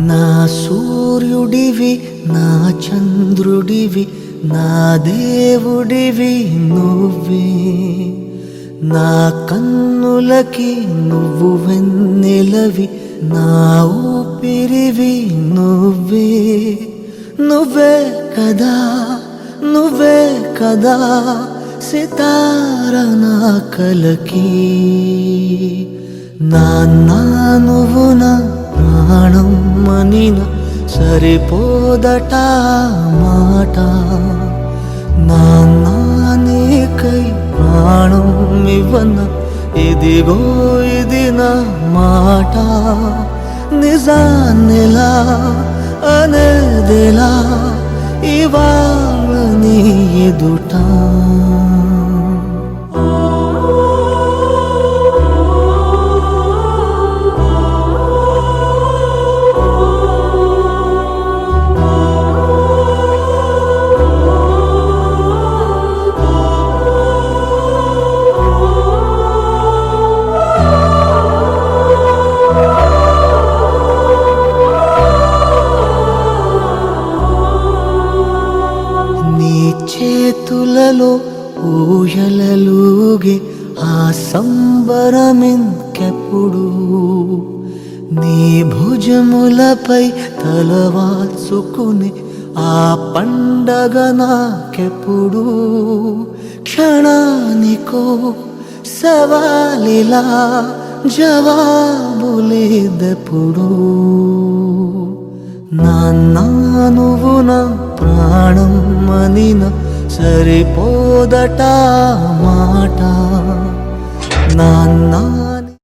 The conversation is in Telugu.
నా సూర్యుడివి నా చంద్రుడివి నా దేవుడివి నువ్వే నా కన్నులకి నువ్వు వెన్నెలవి నా ఊపిరివి నువ్వే నువ్వే కదా నువ్వే కదా సితార నా కలకి నాన్నా నువ్వు నా ప్రాణం మనిన సరిపోదట మాట నాన్నా నీకై ప్రాణం ఇవ్వన ఇదిగో ఇది నా మాట నిజాన్నిలా అనేదిలా ఇవాళ నీ ఎదుట చేతులలో ఊయలలుగే ఆ సంబరమింకెప్పుడు నీ భుజములపై తలవాల్చుకుని ఆ పండగ నాకెప్పుడు క్షణానికో సవాలిలా జవాబులేదెప్పుడు నాన్నా నువ్వు నా ప్రాణం మనిన సరిపోదట మాట నాన్నా